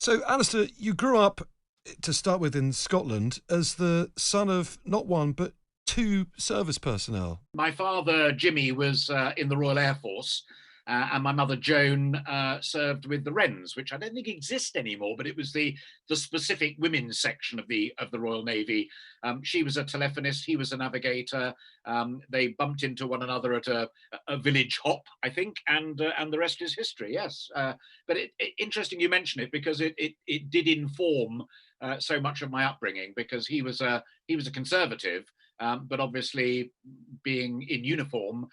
So, Alastair, you grew up, to start with, in Scotland as the son of not one, but two service personnel. My father, Jimmy, was in the Royal Air Force, and my mother, Joan, served with the Wrens, which I don't think exist anymore, but it was the specific women's section of the Royal Navy. She was a telephonist, he was a navigator. They bumped into one another at a village hop, I think, and the rest is history. Yes, but interesting you mention it because it did inform so much of my upbringing because he was a conservative. But obviously, being in uniform,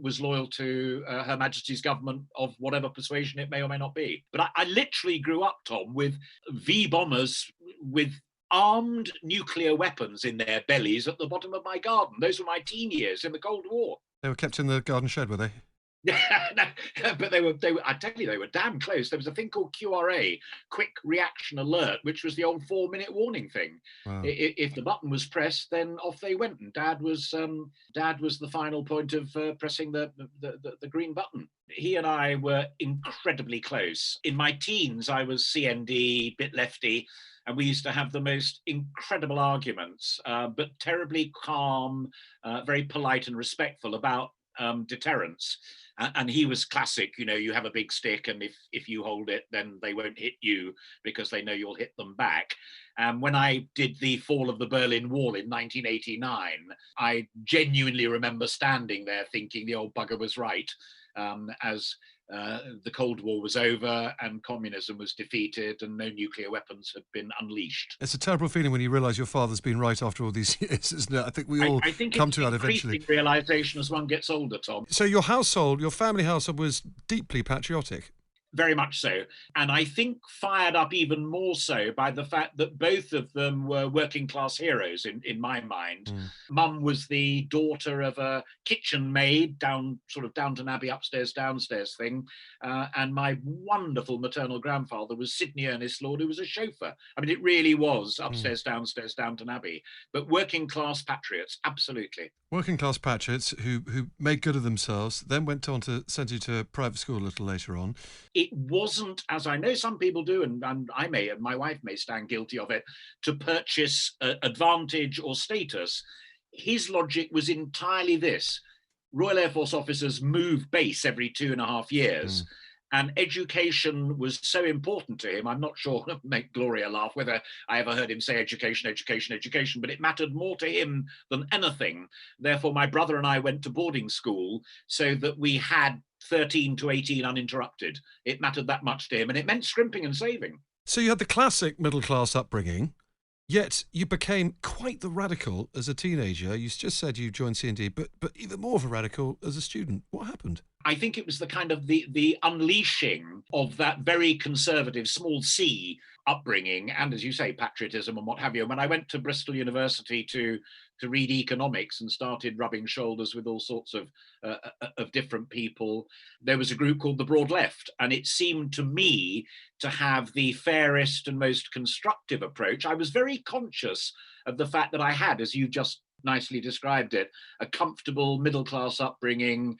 was loyal to Her Majesty's government of whatever persuasion it may or may not be. But I literally grew up, Tom, with V bombers with armed nuclear weapons in their bellies at the bottom of my garden. Those were my teen years in the Cold War. They were kept in the garden shed, were they? Yeah, no, but they were. I tell you, they were damn close. There was a thing called QRA, Quick Reaction Alert, which was the old 4-minute warning thing. Wow. If the button was pressed, then off they went, and Dad was the final point of pressing the green button. He and I were incredibly close. In my teens, I was CND, bit lefty, and we used to have the most incredible arguments, but terribly calm, very polite and respectful about deterrence. And he was classic, you have a big stick, and if you hold it, then they won't hit you because they know you'll hit them back. When I did the fall of the Berlin Wall in 1989, I genuinely remember standing there thinking the old bugger was right, as the Cold War was over and communism was defeated and no nuclear weapons had been unleashed. It's a terrible feeling when you realise your father's been right after all these years, isn't it? I think we all I think come it's to that eventually. increasing realization as one gets older, Tom. So your household, your family household was deeply patriotic. Very much so. And I think fired up even more so by the fact that both of them were working class heroes in my mind. Mm. Mum was the daughter of a kitchen maid, sort of Downton Abbey upstairs, downstairs thing. And my wonderful maternal grandfather was Sidney Ernest Lord, who was a chauffeur. I mean, it really was Mm. upstairs, downstairs, Downton Abbey. But working class patriots, absolutely. Working class patriots who made good of themselves, then went on to send you to private school a little later on. It wasn't, as I know some people do, and I may, and my wife may stand guilty of it, to purchase advantage or status. His logic was entirely this. Royal Air Force officers move base every 2.5 years. Mm. And education was so important to him. I'm not sure, make Gloria laugh, whether I ever heard him say education, education, education, but it mattered more to him than anything. Therefore, my brother and I went to boarding school so that we had 13 to 18 uninterrupted. It mattered that much to him, and it meant scrimping and saving. So you had the classic middle class upbringing, yet you became quite the radical as a teenager. You just said you joined CND, but even more of a radical as a student. What happened? I think it was the kind of the unleashing of that very conservative small c upbringing and, as you say, patriotism and what have you. When I went to Bristol University to read economics and started rubbing shoulders with all sorts of different people, there was a group called the Broad Left, and it seemed to me to have the fairest and most constructive approach. I was very conscious of the fact that I had, as you just nicely described it, a comfortable middle class upbringing.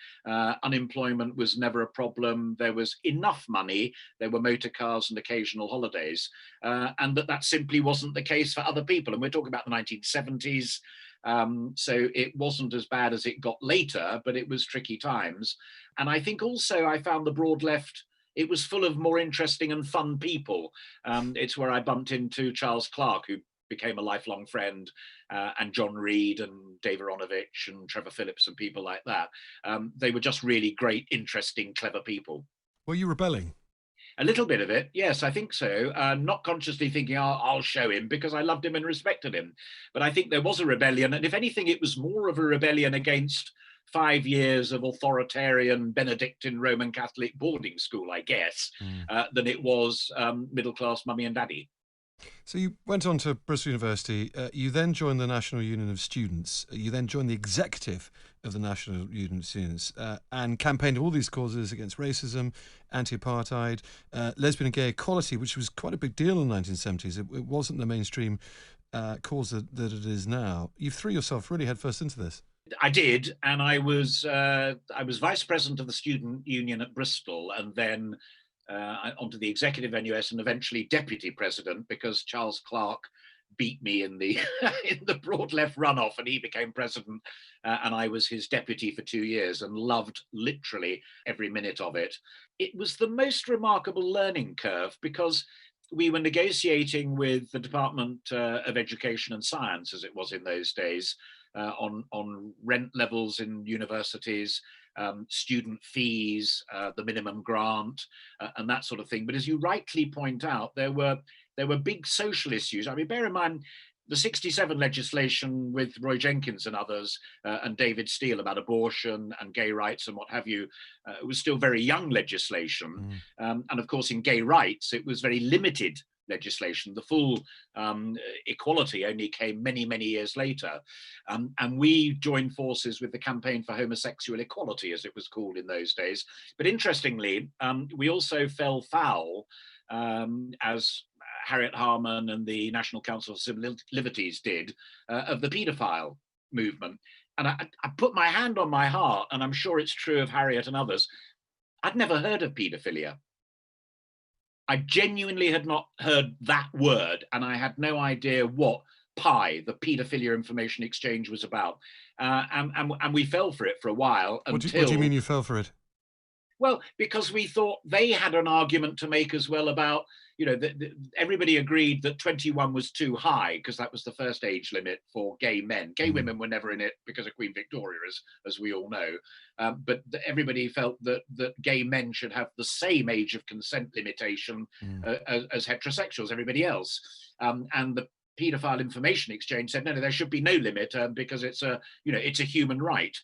Unemployment was never a problem. There was enough money. There were motor cars and occasional holidays, and that simply wasn't the case for other people. And we're talking about the 1970s. So it wasn't as bad as it got later, but it was tricky times. And I think also I found the Broad Left, it was full of more interesting and fun people. It's where I bumped into Charles Clarke, who became a lifelong friend, and John Reed and Dave Aronovich and Trevor Phillips and people like that. They were just really great, interesting, clever people. Were you rebelling? A little bit of it, yes, I think so. Not consciously thinking, I'll show him, because I loved him and respected him. But I think there was a rebellion, and if anything, it was more of a rebellion against 5 years of authoritarian Benedictine Roman Catholic boarding school, I guess, than it was middle-class mummy and daddy. So you went on to Bristol University. You then joined the National Union of Students. You then joined the executive of the National Union of Students and campaigned all these causes against racism, anti-apartheid, lesbian and gay equality, which was quite a big deal in the 1970s. It wasn't the mainstream cause that it is now. You threw yourself really headfirst into this. I did, and I was vice president of the student union at Bristol, and then onto the executive NUS and eventually deputy president, because Charles Clarke beat me in the in the broad left runoff, and he became president, and I was his deputy for 2 years and loved literally every minute of it. It was the most remarkable learning curve, because we were negotiating with the Department of Education and Science, as it was in those days, on rent levels in universities, student fees, the minimum grant, and that sort of thing. But as you rightly point out, there were big social issues. I mean, bear in mind the '67 legislation with Roy Jenkins and others, and David Steele, about abortion and gay rights and what have you. It was still very young legislation. And of course, in gay rights, it was very limited legislation. The full equality only came many, many years later. And we joined forces with the Campaign for Homosexual Equality, as it was called in those days. But interestingly, we also fell foul, as Harriet Harman and the National Council for Civil Liberties did, of the paedophile movement. And I put my hand on my heart, and I'm sure it's true of Harriet and others, I'd never heard of paedophilia. I genuinely had not heard that word, and I had no idea what PI, the Paedophilia Information Exchange, was about. And we fell for it for a while. What do you mean you fell for it? Well, because we thought they had an argument to make as well about, everybody agreed that 21 was too high, because that was the first age limit for gay men. Gay women were never in it because of Queen Victoria, as we all know. But everybody felt that gay men should have the same age of consent limitation as heterosexuals, everybody else. And the Paedophile Information Exchange said, no, there should be no limit, because it's a human right.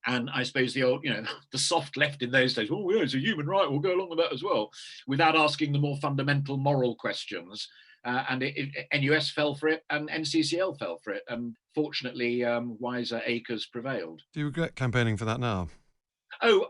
And I suppose the old, the soft left in those days, oh, yeah, it's a human right, we'll go along with that as well, without asking the more fundamental moral questions. And NUS fell for it, and NCCL fell for it. And fortunately, wiser acres prevailed. Do you regret campaigning for that now? Oh,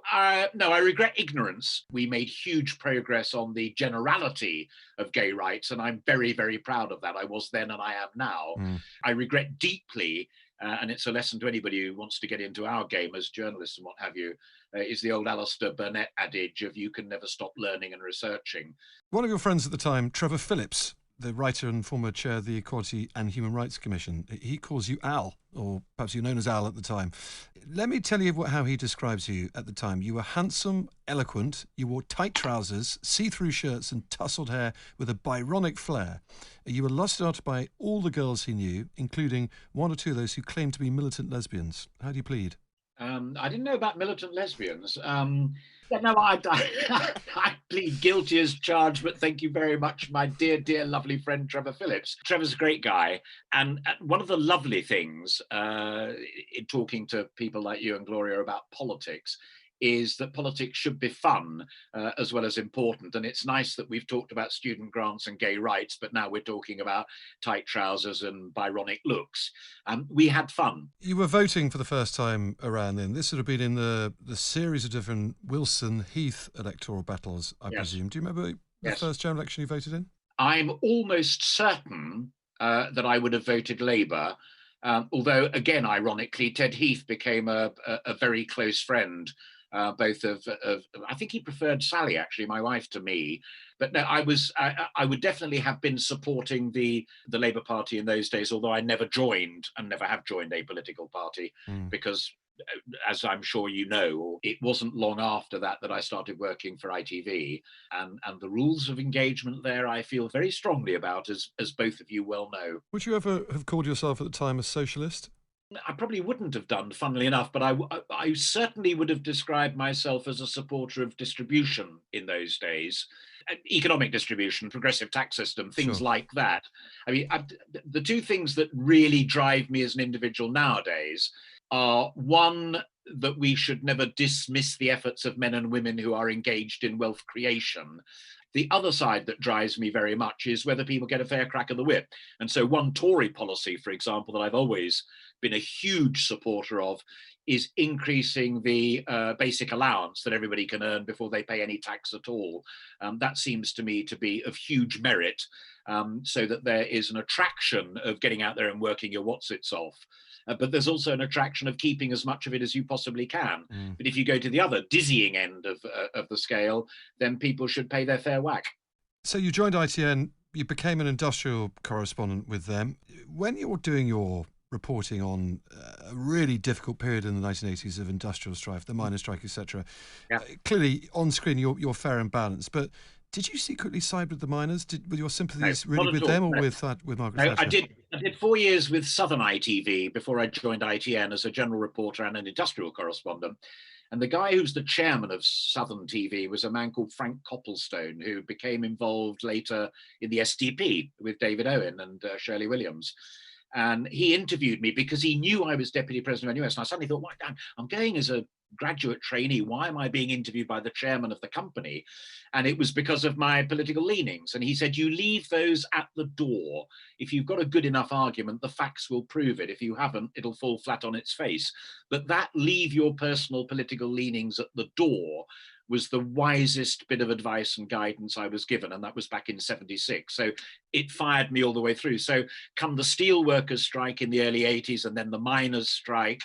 no, I regret ignorance. We made huge progress on the generality of gay rights, and I'm very, very proud of that. I was then and I am now. I regret deeply, and it's a lesson to anybody who wants to get into our game as journalists and what have you, is the old Alastair Burnett adage of you can never stop learning and researching. One of your friends at the time, Trevor Phillips, the writer and former chair of the Equality and Human Rights Commission, he calls you Al, or perhaps you were known as Al at the time. Let me tell you how he describes you at the time. You were handsome, eloquent, you wore tight trousers, see-through shirts and tousled hair with a Byronic flair. You were lusted after by all the girls he knew, including one or two of those who claimed to be militant lesbians. How do you plead? I didn't know about militant lesbians. No, I plead guilty as charged, but thank you very much, my dear, dear, lovely friend, Trevor Phillips. Trevor's a great guy. And one of the lovely things in talking to people like you and Gloria about politics is that politics should be fun as well as important. And it's nice that we've talked about student grants and gay rights, but now we're talking about tight trousers and Byronic looks. We had fun. You were voting for the first time around then. This would have been in the series of different Wilson Heath electoral battles, I presume. Do you remember the first general election you voted in? I'm almost certain that I would have voted Labour. Although, again, ironically, Ted Heath became a very close friend, both of I think he preferred Sally, actually, my wife, to me. But no, I would definitely have been supporting the Labour Party in those days, although I never joined and never have joined a political party because, as I'm sure you know, it wasn't long after that I started working for ITV, and the rules of engagement there I feel very strongly about, as both of you well know. Would you ever have called yourself at the time a socialist? I probably wouldn't have done, funnily enough, but I certainly would have described myself as a supporter of distribution in those days. Economic distribution, progressive tax system, things like that. I mean, the two things that really drive me as an individual nowadays are, one, that we should never dismiss the efforts of men and women who are engaged in wealth creation. The other side that drives me very much is whether people get a fair crack of the whip. And so one Tory policy, for example, that I've always been a huge supporter of is increasing the basic allowance that everybody can earn before they pay any tax at all. That seems to me to be of huge merit, so that there is an attraction of getting out there and working your whatsits off. But there's also an attraction of keeping as much of it as you possibly can. Mm. But if you go to the other dizzying end of the scale, then people should pay their fair whack. So you joined ITN, you became an industrial correspondent with them. When you're doing your reporting on a really difficult period in the 1980s of industrial strife, the miners' strike, etc., Yeah. Clearly on screen you're fair and balanced, but did you secretly side with the miners? Were your sympathies No, really not with at all, them or no. with Margaret No, Thatcher? I did 4 years with Southern ITV before I joined ITN as a general reporter and an industrial correspondent. And the guy who's the chairman of Southern TV was a man called Frank Copplestone, who became involved later in the SDP with David Owen and Shirley Williams. And he interviewed me because he knew I was deputy president of NUS. And I suddenly thought, I'm going as a graduate trainee. Why am I being interviewed by the chairman of the company? And it was because of my political leanings. And he said, you leave those at the door. If you've got a good enough argument, the facts will prove it. If you haven't, it'll fall flat on its face. But that leave your personal political leanings at the door was the wisest bit of advice and guidance I was given. And that was back in 76. So it fired me all the way through. So come the steelworkers strike in the early 80s and then the miners strike,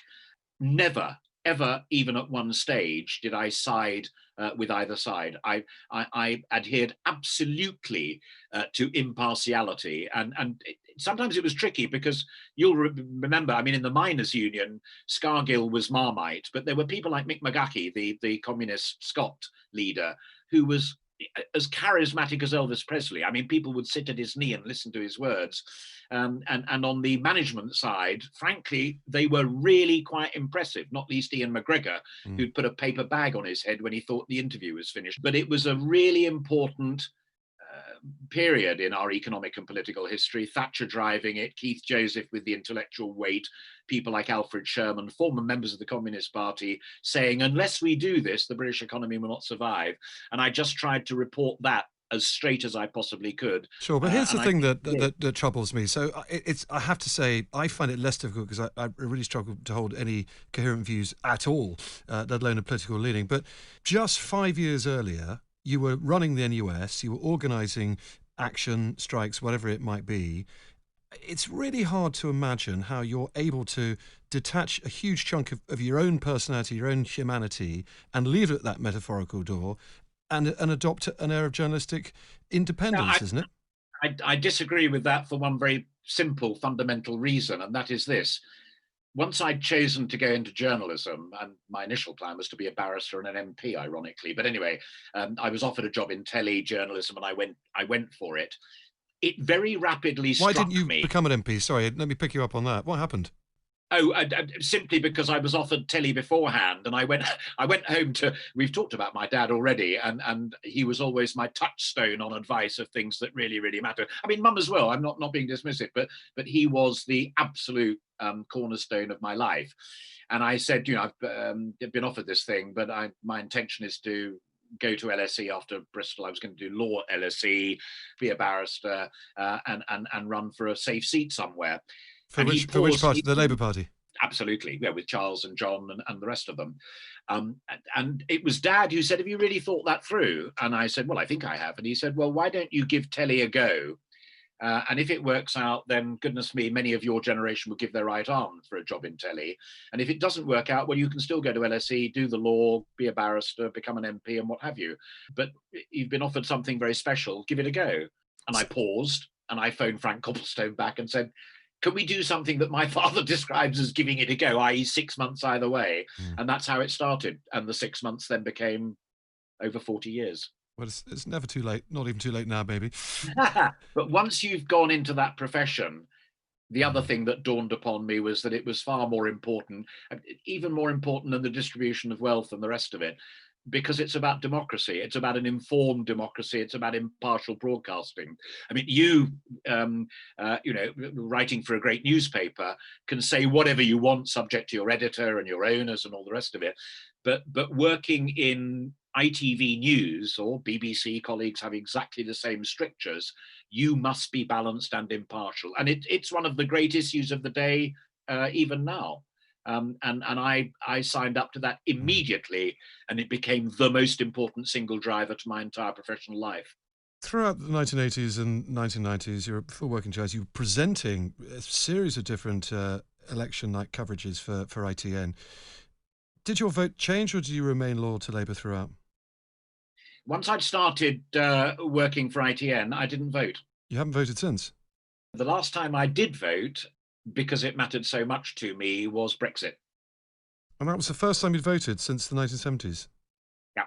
never, ever, even at one stage, did I side with either side. I adhered absolutely to impartiality. And sometimes it was tricky because you'll remember, I mean, in the miners' union, Scargill was Marmite, but there were people like Mick McGuckie, the communist Scot leader, who was as charismatic as Elvis Presley. I mean, people would sit at his knee and listen to his words. And on the management side, frankly, they were really quite impressive, not least Ian McGregor, who'd put a paper bag on his head when he thought the interview was finished. But it was a really important period in our economic and political history. Thatcher driving it, Keith Joseph with the intellectual weight, people like Alfred Sherman, former members of the Communist Party, saying, unless we do this, the British economy will not survive. And I just tried to report that as straight as I possibly could. Sure, but here's the thing that troubles me. So I have to say, I find it less difficult because I really struggle to hold any coherent views at all, let alone a political leaning. But just 5 years earlier, you were running the NUS, you were organising action, strikes, whatever it might be. It's really hard to imagine how you're able to detach a huge chunk of your own personality, your own humanity, and leave it at that metaphorical door and adopt an air of journalistic independence, isn't it? I disagree with that for one very simple, fundamental reason, and that is this. Once I'd chosen to go into journalism, and my initial plan was to be a barrister and an MP, ironically, but anyway, I was offered a job in telly journalism and I went for it. It very rapidly struck me. Why didn't you become an MP? Sorry, let me pick you up on that. What happened? Oh, simply because I was offered telly beforehand, and I went home to. We've talked about my dad already, and he was always my touchstone on advice of things that really, really matter. I mean, Mum as well. I'm not being dismissive, but he was the absolute cornerstone of my life. And I said, I've been offered this thing, but my intention is to go to LSE after Bristol. I was going to do law at LSE, be a barrister, and run for a safe seat somewhere. For which party? The Labour Party? Absolutely, yeah, with Charles and John and the rest of them. And it was Dad who said, have you really thought that through? And I said, well, I think I have. And he said, well, why don't you give telly a go? And if it works out, then goodness me, many of your generation will give their right arm for a job in telly. And if it doesn't work out, well, you can still go to LSE, do the law, be a barrister, become an MP and what have you. But you've been offered something very special, give it a go. And I paused and I phoned Frank Copplestone back and said, can we do something that my father describes as giving it a go, i.e. 6 months either way? And that's how it started. And the 6 months then became over 40 years. Well, it's never too late. Not even too late now, baby. But once you've gone into that profession, the other thing that dawned upon me was that it was far more important, even more important than the distribution of wealth and the rest of it, because it's about democracy. It's about an informed democracy. It's about impartial broadcasting. I mean, you writing for a great newspaper can say whatever you want, subject to your editor and your owners and all the rest of it. But working in ITV News or BBC colleagues have exactly the same strictures. You must be balanced and impartial. And it's one of the great issues of the day, even now. And I signed up to that immediately, and it became the most important single driver to my entire professional life. Throughout the 1980s and 1990s, you're full working chairs. You were presenting a series of different election night coverages for ITN. Did your vote change, or did you remain loyal to Labour throughout? Once I'd started working for ITN, I didn't vote. You haven't voted since? The last time I did vote, because it mattered so much to me, was Brexit. And that was the first time you'd voted since the 1970s? Yeah.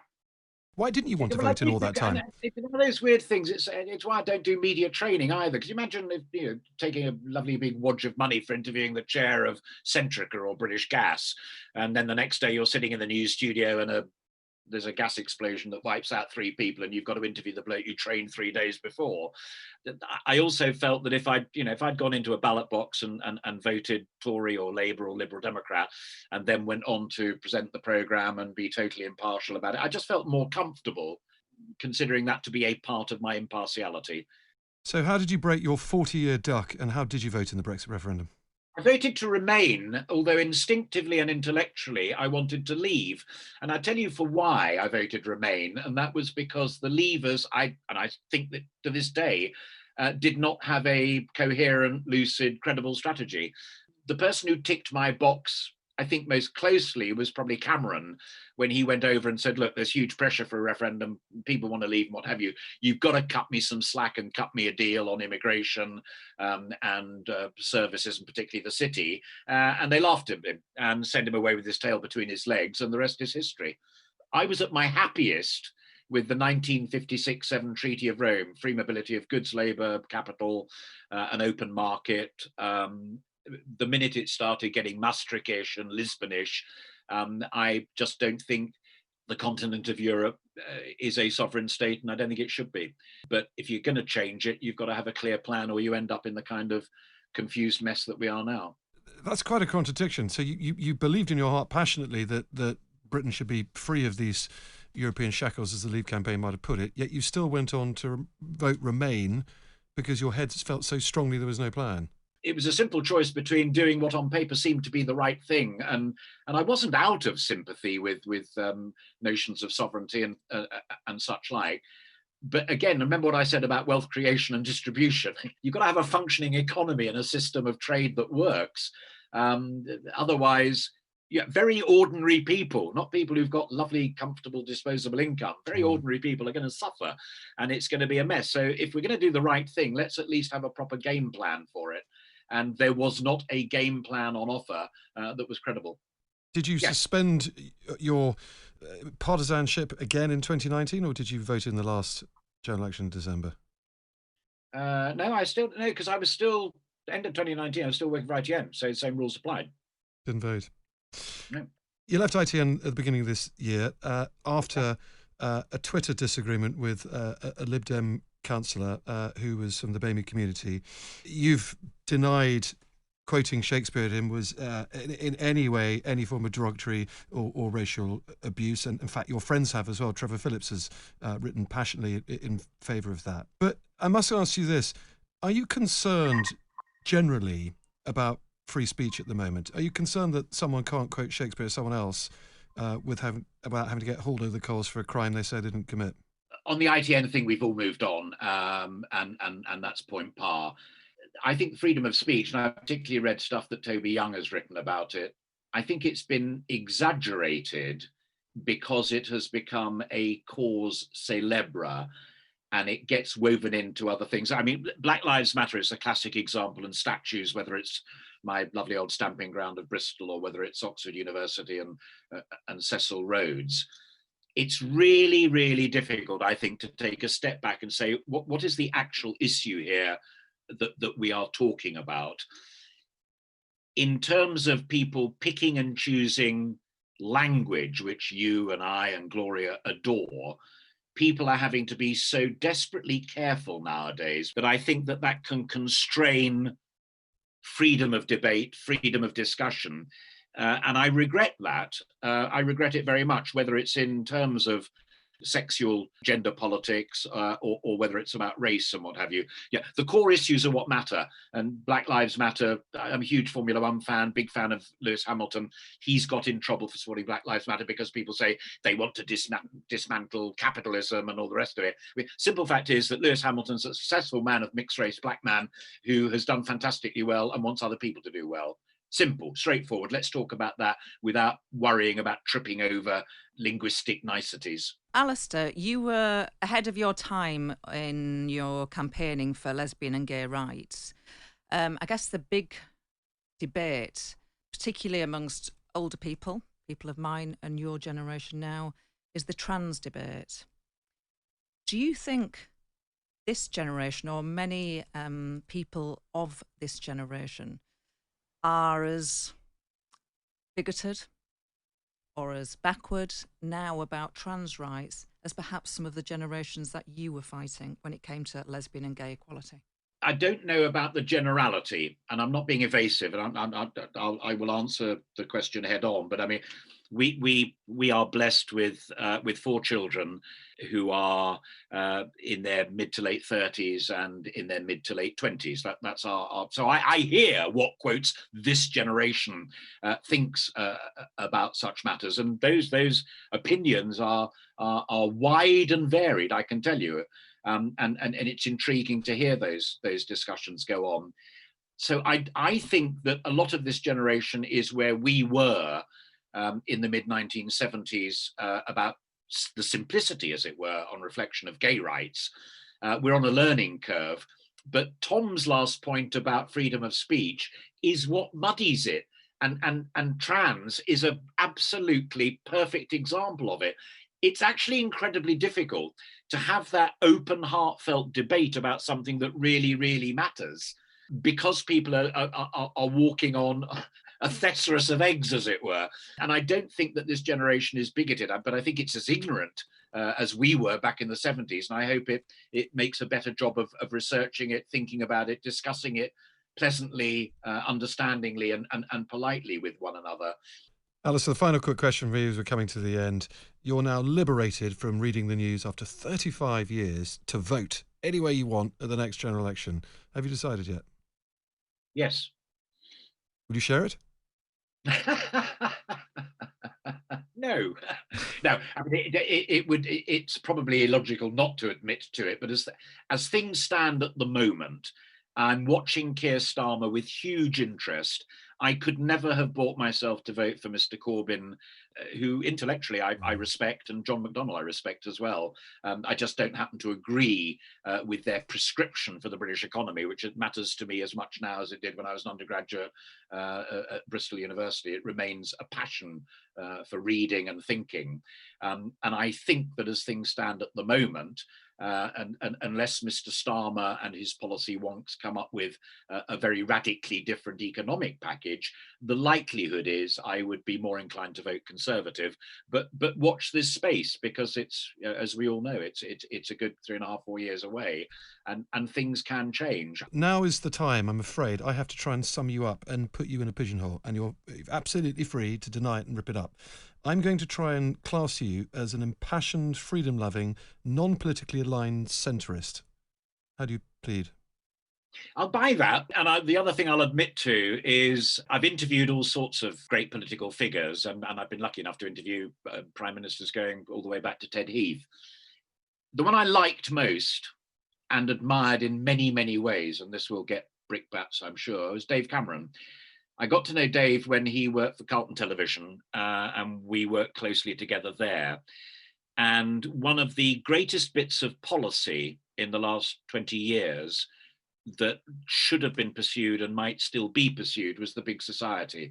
Why didn't you want to vote in all that time? It's one of those weird things. It's why I don't do media training either. Because you imagine if, taking a lovely big wodge of money for interviewing the chair of Centrica or British Gas, and then the next day you're sitting in the news studio and there's a gas explosion that wipes out 3 people, and you've got to interview the bloke you trained 3 days before. I also felt that if I'd gone into a ballot box and voted Tory or Labour or Liberal Democrat, and then went on to present the programme and be totally impartial about it, I just felt more comfortable considering that to be a part of my impartiality. So how did you break your 40-year duck, and how did you vote in the Brexit referendum? I voted to remain, although instinctively and intellectually I wanted to leave. And I tell you for why I voted remain, and that was because the Leavers, I think that to this day, did not have a coherent, lucid, credible strategy. The person who ticked my box, I think most closely, was probably Cameron, when he went over and said, look, there's huge pressure for a referendum, people want to leave and what have you. You've got to cut me some slack and cut me a deal on immigration and services, and particularly the city. And they laughed at him and sent him away with his tail between his legs, and the rest is history. I was at my happiest with the 1956-7 Treaty of Rome, free mobility of goods, labour, capital, an open market. The minute it started getting Maastrichtish and Lisbonish, I just don't think the continent of Europe is a sovereign state, and I don't think it should be. But if you're going to change it, you've got to have a clear plan, or you end up in the kind of confused mess that we are now. That's quite a contradiction. So you believed in your heart passionately that Britain should be free of these European shackles, as the Leave campaign might have put it, yet you still went on to vote Remain because your head felt so strongly there was no plan. It was a simple choice between doing what on paper seemed to be the right thing, and I wasn't out of sympathy with notions of sovereignty and such like. But again, remember what I said about wealth creation and distribution. You've got to have a functioning economy and a system of trade that works. Otherwise, very ordinary people, not people who've got lovely, comfortable, disposable income, very ordinary people are going to suffer, and it's going to be a mess. So if we're going to do the right thing, let's at least have a proper game plan for it. And there was not a game plan on offer that was credible. Did you suspend your partisanship again in 2019, or did you vote in the last general election in December? No, because I was still, end of 2019, I was still working for ITN, so the same rules applied. Didn't vote. No. You left ITN at the beginning of this year after a Twitter disagreement with a Lib Dem councillor who was from the BAME community. You've denied quoting Shakespeare to him was in any way any form of derogatory or racial abuse, and in fact your friends have as well. Trevor Phillips has written passionately in favour of that. But I must ask you this: are you concerned generally about free speech at the moment? Are you concerned that someone can't quote Shakespeare to someone else about having to get hauled over the coals for a crime they say they didn't commit? On the ITN thing, we've all moved on, and that's point par. I think freedom of speech, and I particularly read stuff that Toby Young has written about it, I think it's been exaggerated because it has become a cause célèbre, and it gets woven into other things. I mean, Black Lives Matter is a classic example, and statues, whether it's my lovely old stamping ground of Bristol or whether it's Oxford University and Cecil Rhodes. It's really, really difficult, I think, to take a step back and say, what is the actual issue here that we are talking about? In terms of people picking and choosing language, which you and I and Gloria adore, people are having to be so desperately careful nowadays that I think that can constrain freedom of debate, freedom of discussion. And I regret that. I regret it very much, whether it's in terms of sexual gender politics, or whether it's about race and what have you. Yeah, the core issues are what matter. And Black Lives Matter, I'm a huge Formula One fan, big fan of Lewis Hamilton. He's got in trouble for supporting Black Lives Matter because people say they want to dismantle capitalism and all the rest of it. I mean, simple fact is that Lewis Hamilton's a successful man of mixed race, black man, who has done fantastically well and wants other people to do well. Simple, straightforward. Let's talk about that without worrying about tripping over linguistic niceties. Alastair, you were ahead of your time in your campaigning for lesbian and gay rights. I guess the big debate, particularly amongst older people, people of mine and your generation now, is the trans debate. Do you think this generation, or many people of this generation, are as bigoted or as backward now about trans rights as perhaps some of the generations that you were fighting when it came to lesbian and gay equality? I don't know about the generality, and I'm not being evasive, and I will answer the question head on. But I mean, we are blessed with 4 children who are in their mid to late 30s and in their mid to late 20s. That's our so I hear what, quotes, this generation thinks about such matters, and those opinions are wide and varied, I can tell you. And it's intriguing to hear those discussions go on. So I think that a lot of this generation is where we were in the mid 1970s about the simplicity, as it were, on reflection of gay rights. We're on a learning curve. But Tom's last point about freedom of speech is what muddies it. And trans is an absolutely perfect example of it. It's actually incredibly difficult to have that open, heartfelt debate about something that really, really matters, because people are walking on a thesaurus of eggs, as it were. And I don't think that this generation is bigoted, but I think it's as ignorant as we were back in the 70s. And I hope it makes a better job of researching it, thinking about it, discussing it pleasantly, understandingly, and politely with one another. Alistair, the final quick question for you as we're coming to the end. You're now liberated from reading the news after 35 years to vote any way you want at the next general election. Have you decided yet? Yes. Would you share it? No. I mean, it's probably illogical not to admit to it, but as things stand at the moment, I'm watching Keir Starmer with huge interest. I could never have brought myself to vote for Mr. Corbyn, who intellectually I respect, and John McDonnell I respect as well. I just don't happen to agree with their prescription for the British economy, which matters to me as much now as it did when I was an undergraduate at Bristol University. It remains a passion for reading and thinking. And I think that as things stand at the moment, and unless Mr. Starmer and his policy wonks come up with a very radically different economic package, the likelihood is I would be more inclined to vote Conservative. But watch this space, because it's, as we all know, it's a good 3.5, 4 years away, and things can change. Now is the time, I'm afraid. I have to try and sum you up and put you in a pigeonhole, and you're absolutely free to deny it and rip it up. I'm going to try and class you as an impassioned, freedom-loving, non-politically aligned centrist. How do you plead? I'll buy that. And the other thing I'll admit to is I've interviewed all sorts of great political figures, and I've been lucky enough to interview prime ministers going all the way back to Ted Heath. The one I liked most and admired in many, many ways, and this will get brickbats, I'm sure, was Dave Cameron. I got to know Dave when he worked for Carlton Television, and we worked closely together there. And one of the greatest bits of policy in the last 20 years that should have been pursued and might still be pursued was the big society.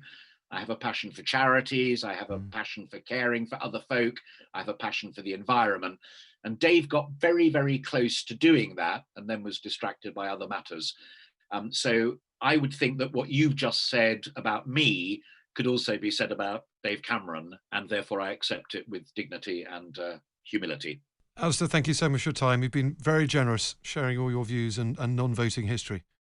I have a passion for charities. I have a passion for caring for other folk. I have a passion for the environment. And Dave got very, very close to doing that, and then was distracted by other matters. So I would think that what you've just said about me could also be said about Dave Cameron, and therefore I accept it with dignity and humility. Alistair, thank you so much for your time. You've been very generous sharing all your views and non-voting history.